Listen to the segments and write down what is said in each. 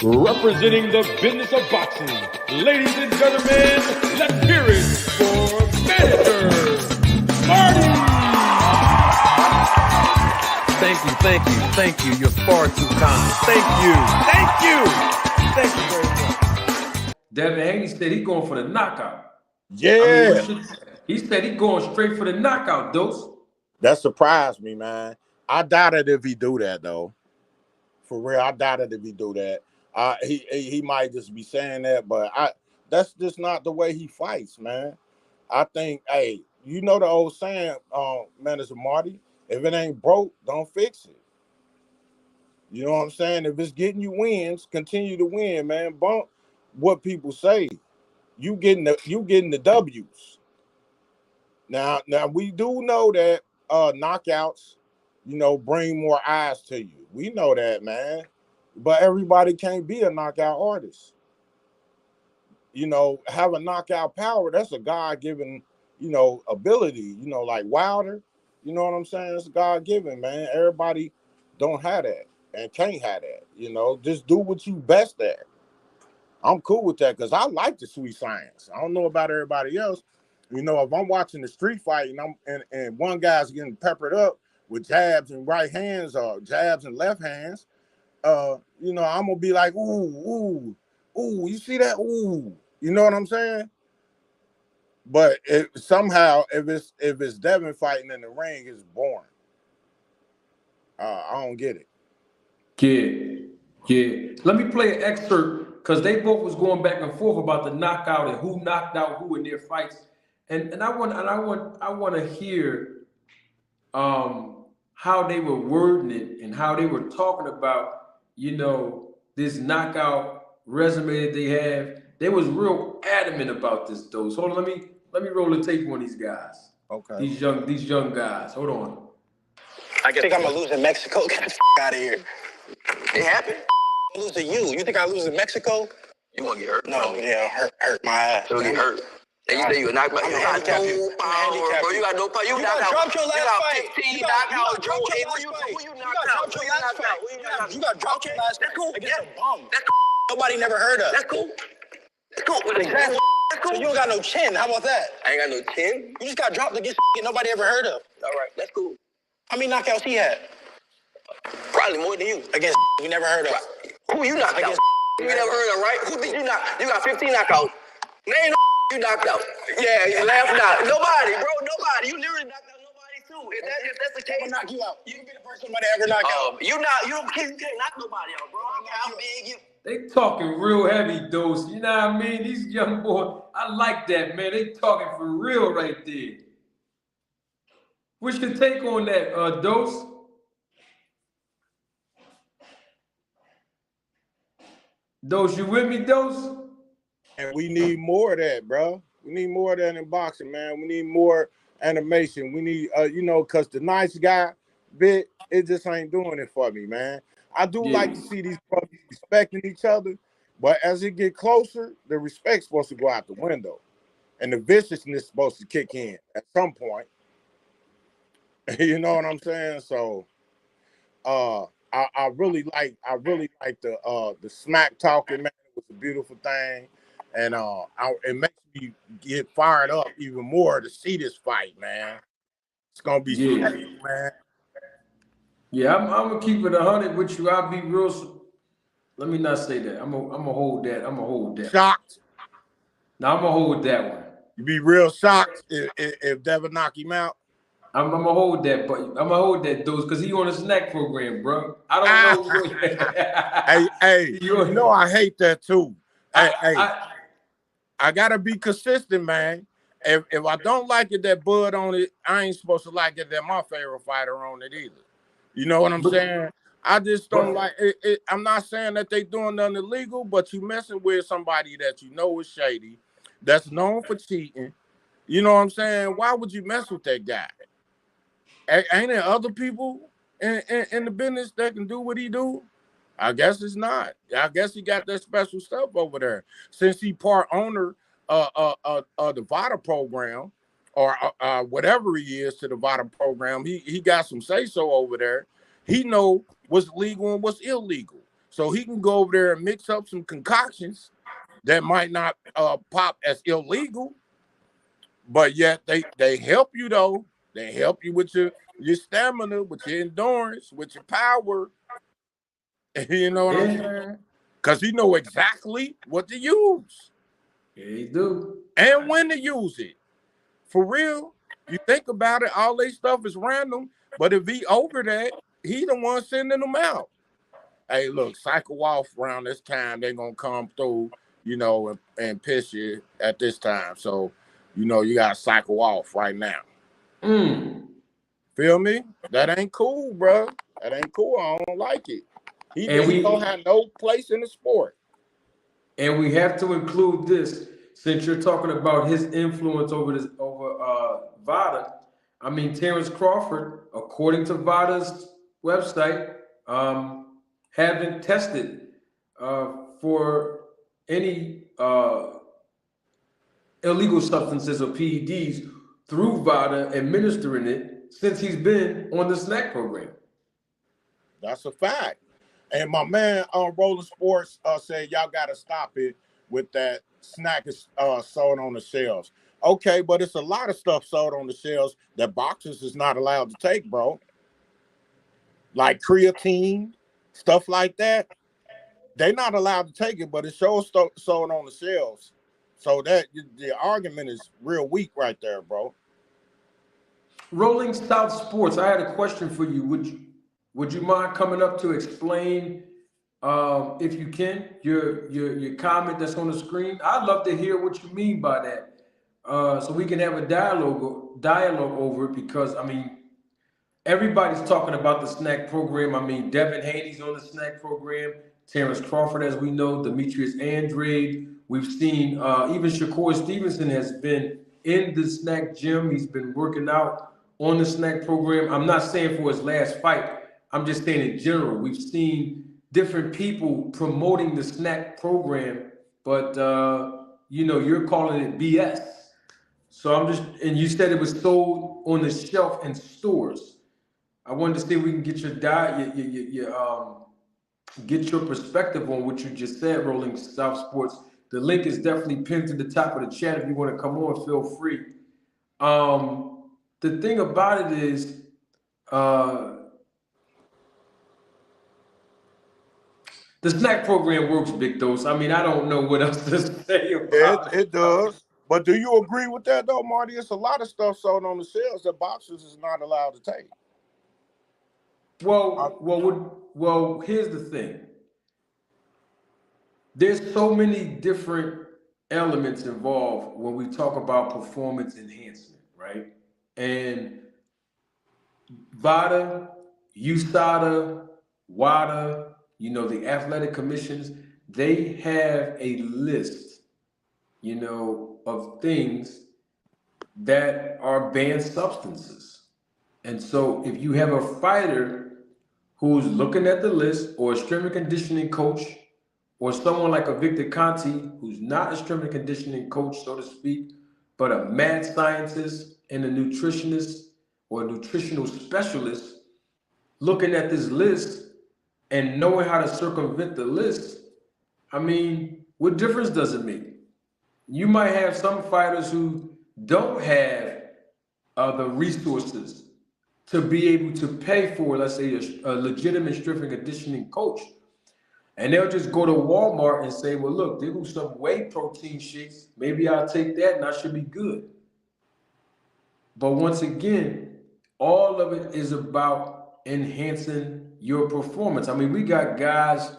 Representing the business of boxing, ladies and gentlemen, let's hear it for manager Marty. Thank you. You're far too kind. Thank you very much. Devin Haney said he going for the knockout. Yeah. He said he going straight for the knockout, Dose. That surprised me, man. I doubted if he do that, though. For real, I doubted if he do that. He might just be saying that, but that's just not the way he fights, man. I think, hey, you know the old saying, Manager Marty, if it ain't broke, don't fix it. You know what I'm saying? If it's getting you wins, continue to win, man. Bump what people say. You getting the W's. Now we do know that knockouts, bring more eyes to you. We know that, man. But everybody can't be a knockout artist. Have a knockout power. That's a God-given, ability. Like Wilder. You know what I'm saying? It's God-given, man. Everybody don't have that and can't have that. Just do what you best at. I'm cool with that because I like the sweet science. I don't know about everybody else. If I'm watching the street fight and one guy's getting peppered up with jabs and right hands or jabs and left hands, I'm gonna be like, ooh, you see that? Ooh, you know what I'm saying? But if it's Devin fighting in the ring, it's boring. I don't get it. Yeah. Let me play an excerpt because they both was going back and forth about the knockout and who knocked out who in their fights. And I want to hear how they were wording it and how they were talking about this knockout resume that they have. They was real adamant about this though. So hold on, let me roll the tape on these guys. Okay. These young guys. Hold on. I think I'm gonna lose in Mexico. Get the out of here. It happened. I lose to you. You think I lose in Mexico? You won't get hurt. No, yeah, hurt my ass. You'll get hurt. And you say you knocked out. You got no power, bro. You got no power. You knocked out. You got 15 knockouts. Who you knocked out? You got dropped your last fight. That's cool. Against a bum. That's cool. Nobody never heard of. That's cool. That's cool. Exactly. That's cool. So you don't got no chin. How about that? I ain't got no chin. You just got dropped against nobody ever heard of. All right. That's cool. How many knockouts he had? Probably more than you. Against we never heard of. Who you knocked out? You never heard of, right? Who did you knock? You got 15 knockouts. Name you knocked out. Yeah, you laughing out. Nobody, bro. Nobody. You literally knocked out nobody too. If that's the case, I'm gonna knock you out. You can be the first somebody ever knocked out. You can't knock nobody out, bro. I don't care how big you. They talking real heavy, Dose. You know what I mean? These young boys, I like that, man. They talking for real right there. Which can take on that, Dose? Dose, you with me, Dose? And we need more of that, bro. We need more of that in boxing, man. We need more animation. We need, because the nice guy bit, it just ain't doing it for me, man. I do like to see these brothers respecting each other, but as it get closer, the respect's supposed to go out the window, and the viciousness is supposed to kick in at some point. You know what I'm saying? So, I really like the smack talking, man. It was a beautiful thing, and it makes me get fired up even more to see this fight, man. It's gonna be special, man. Yeah, I'm gonna keep it 100 with you. I'll be real. Let me not say that. I'm gonna hold that. I'm gonna hold that. Shocked? Now I'm gonna hold that one. You be real shocked if Devin knock him out. I'm gonna hold that, but I'm gonna hold that Dose because he on a snack program, bro. I don't know. hey, I hate that too. I gotta be consistent, man. If I don't like it that Bud on it, I ain't supposed to like it that my favorite fighter on it either. You know what I'm saying? I just don't like it. I'm not saying that they doing nothing illegal, but you messing with somebody that you know is shady, that's known for cheating. You know what I'm saying? Why would you mess with that guy? Ain't there other people in the business that can do what he do? I guess it's not. I guess he got that special stuff over there. Since he part owner of the VADA program or whatever he is to the VADA program, he got some say-so over there. He know what's legal and what's illegal. So he can go over there and mix up some concoctions that might not pop as illegal, but yet they help you though. They help you with your stamina, with your endurance, with your power. You know what I'm saying? Because he know exactly what to use. Yeah, he do. And when to use it. For real, you think about it, all this stuff is random, but if he over that, he the one sending them out. Hey, look, cycle off around this time. They're going to come through, and piss you at this time. So, you got to cycle off right now. Feel me? That ain't cool, bro. That ain't cool. I don't like it. He don't have no place in the sport. And we have to include this, since you're talking about his influence over VADA. I mean, Terrence Crawford, according to VADA's website, haven't tested for any illegal substances or PEDs through VADA administering it since he's been on the snack program. That's a fact. And my man Rolling Sports said y'all got to stop it with that snack is sold on the shelves. Okay, but it's a lot of stuff sold on the shelves that boxers is not allowed to take, bro. Like creatine, stuff like that. They're not allowed to take it, but it shows sold on the shelves. So that the argument is real weak right there, bro. Rolling South Sports, I had a question for you. Would you mind coming up to explain, if you can, your comment that's on the screen? I'd love to hear what you mean by that, so we can have a dialogue over it. Because I mean, everybody's talking about the snack program. I mean, Devin Haney's on the snack program. Terrence Crawford, as we know, Demetrius Andrade. We've seen even Shakur Stevenson has been in the snack gym. He's been working out on the snack program. I'm not saying for his last fight. I'm just saying in general. We've seen different people promoting the snack program, but you're calling it BS. So and you said it was sold on the shelf in stores. I wanted to see if we can get get your perspective on what you just said, Rolling South Sports. The link is definitely pinned to the top of the chat. If you want to come on, feel free. The thing about it is, the snack program works, Big Dose. I mean, I don't know what else to say about it. It does. But do you agree with that, though, Marty? It's a lot of stuff sold on the shelves that boxers is not allowed to take. Well, here's the thing. There's so many different elements involved when we talk about performance enhancement, right? And VADA, USADA, WADA, the athletic commissions, they have a list, of things that are banned substances. And so if you have a fighter who's looking at the list, or a strength and conditioning coach, or someone like a Victor Conti, who's not a strength and conditioning coach, so to speak, but a mad scientist and a nutritionist or a nutritional specialist, looking at this list and knowing how to circumvent the list, I mean, what difference does it make? You might have some fighters who don't have the resources to be able to pay for, let's say, a legitimate strength and conditioning coach. And they'll just go to Walmart and say, well, look, they do some whey protein shakes. Maybe I'll take that and I should be good. But once again, all of it is about enhancing your performance. I mean, we got guys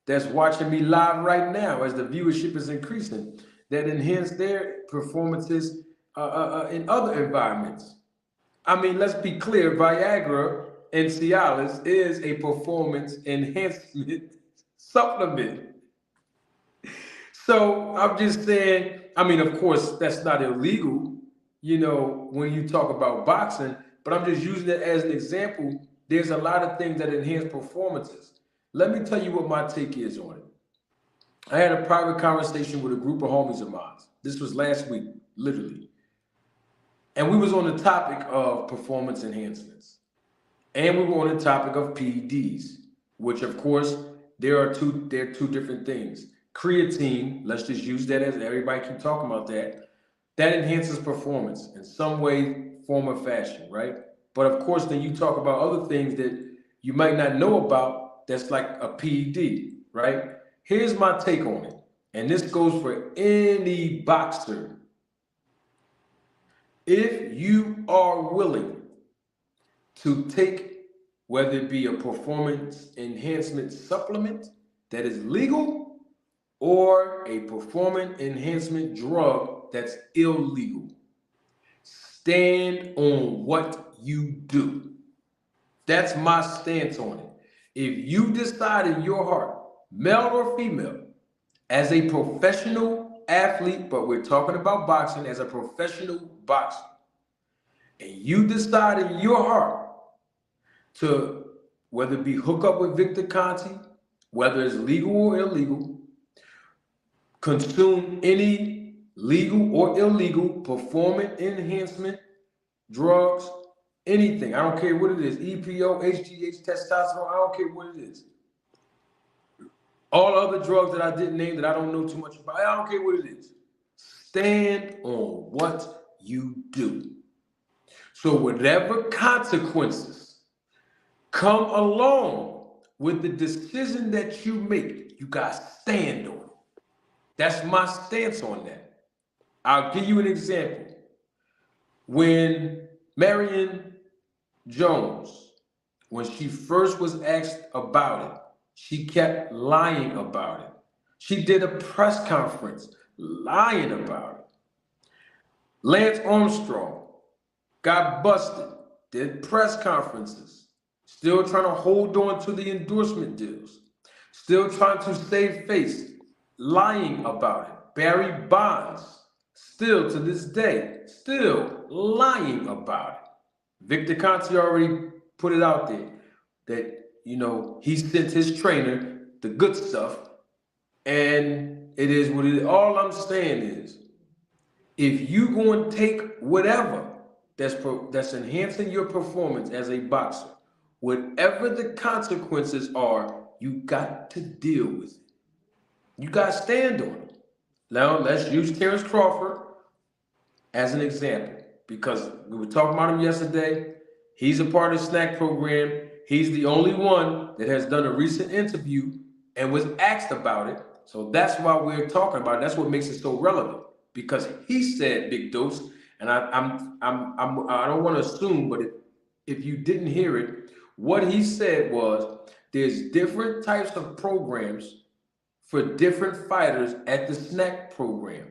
that's watching me live right now as the viewership is increasing that enhance their performances in other environments. I mean, let's be clear, Viagra and Cialis is a performance enhancement supplement. So I'm just saying, I mean, of course, that's not illegal, when you talk about boxing, but I'm just using it as an example. There's a lot of things that enhance performances. Let me tell you what my take is on it. I had a private conversation with a group of homies of mine. This was last week, literally. And we was on the topic of performance enhancements. And we were on the topic of PEDs, which of course, there are two different things. Creatine, let's just use that as everybody keep talking about that. That enhances performance in some way, form, or fashion, right? But of course, then you talk about other things that you might not know about that's like a PED, right? Here's my take on it, and this goes for any boxer. If you are willing to take, whether it be a performance enhancement supplement that is legal or a performance enhancement drug that's illegal, stand on what you do. That's my stance on it. If you decide in your heart, male or female, as a professional athlete, but we're talking about boxing as a professional boxer, and you decide in your heart to, whether it be hook up with Victor Conti, whether it's legal or illegal, consume any legal or illegal performance enhancement drugs, anything. I don't care what it is. EPO, HGH, testosterone, I don't care what it is. All other drugs that I didn't name that I don't know too much about, I don't care what it is. Stand on what you do. So whatever consequences come along with the decision that you make, you got to stand on it. That's my stance on that. I'll give you an example. When Marion Jones, when she first was asked about it, she kept lying about it. She did a press conference lying about it. Lance Armstrong got busted, did press conferences, still trying to hold on to the endorsement deals, still trying to save face, lying about it. Barry Bonds, still to this day, still lying about it. Victor Conti already put it out there that, you know, he sent his trainer the good stuff, and it is what it is. All I'm saying is, if you going to take whatever that's enhancing your performance as a boxer, whatever the consequences are, you got to deal with it. You got to stand on it. Now, let's use Terrence Crawford as an example, because we were talking about him yesterday. He's a part of the snack program. He's the only one that has done a recent interview and was asked about it. So that's why we're talking about it. That's what makes it so relevant, because he said big dose, and I don't want to assume, but if you didn't hear it, what he said was there's different types of programs for different fighters at the snack program.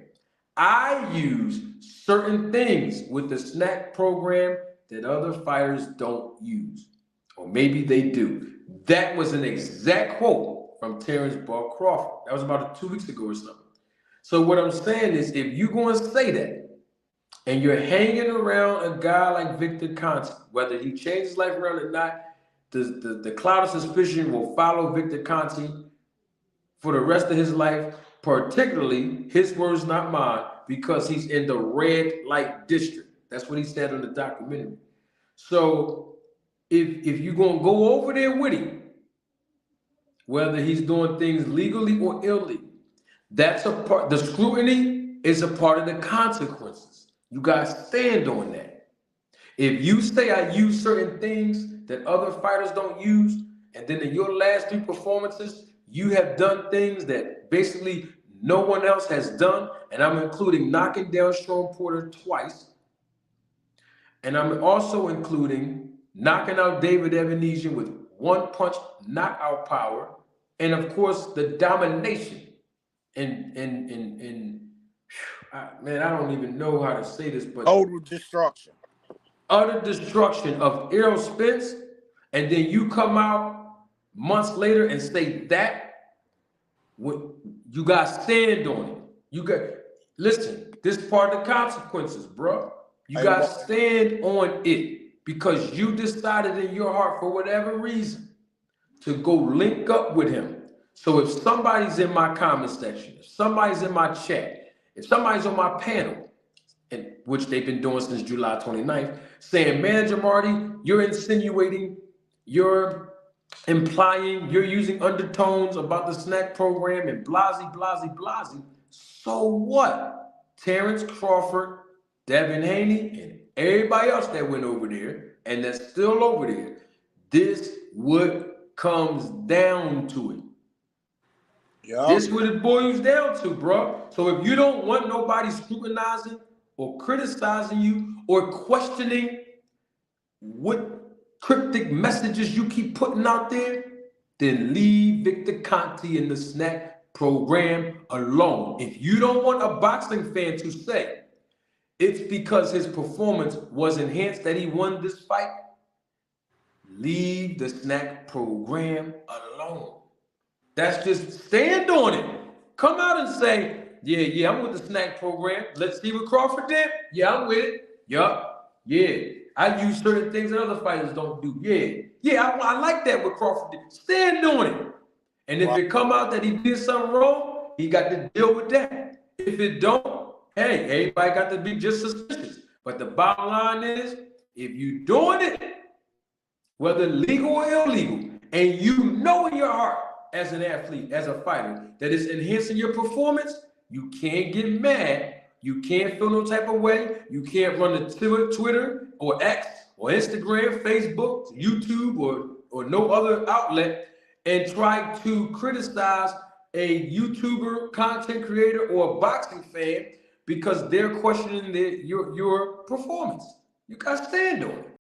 I use certain things with the snack program that other fighters don't use, or maybe they do. That was an exact quote from Terrence Bud Crawford. That was about 2 weeks ago or something. So what I'm saying is, if you're going to say that, and you're hanging around a guy like Victor Conti, whether he changed his life around or not, the cloud of suspicion will follow Victor Conti for the rest of his life, particularly, his words, not mine, because he's in the red light district. That's what he said on the documentary. So if you're going to go over there with him, whether he's doing things legally or illegally, that's a part, the scrutiny is a part of the consequences. You got to stand on that. If you say I use certain things that other fighters don't use, and then in your last 3 performances, you have done things that basically no one else has done, and I'm including knocking down Sean Porter twice, and I'm also including knocking out David Evanesian with 1-punch knockout power, and of course the domination man, I don't even know how to say this, but Total destruction. utter destruction of Errol Spence, and then you come out months later and say that, you got to stand on it. You got, listen, this part of the consequences, bro. You got to stand on it, because you decided in your heart, for whatever reason, to go link up with him. So if somebody's in my comment section, if somebody's in my chat, if somebody's on my panel, and which they've been doing since July 29th, saying, Manager Marty, you're insinuating, you're implying you're using undertones about the snack program and blasey. So what? Terrence Crawford, Devin Haney, and everybody else that went over there and that's still over there. This what comes down to it. Yeah. This what it boils down to, bro. So if you don't want nobody scrutinizing or criticizing you or questioning what cryptic messages you keep putting out there, then leave Victor Conte and the snack program alone. If you don't want a boxing fan to say it's because his performance was enhanced that he won this fight, leave the snack program alone. That's just stand on it. Come out and say, yeah, I'm with the snack program. Let's see what Crawford did. Yeah, I'm with it. Yup. Yeah. I use certain things that other fighters don't do. Yeah, I like that what Crawford did. Stand on it. And if it come out that he did something wrong, he got to deal with that. If it don't, hey, everybody got to be just suspicious. But the bottom line is, if you doing it, whether legal or illegal, and you know in your heart as an athlete, as a fighter, that it's enhancing your performance, you can't get mad. You can't feel no type of way. You can't run to Twitter or X or Instagram, Facebook, YouTube, or no other outlet and try to criticize a YouTuber, content creator, or a boxing fan because they're questioning your performance. You got to stand on it.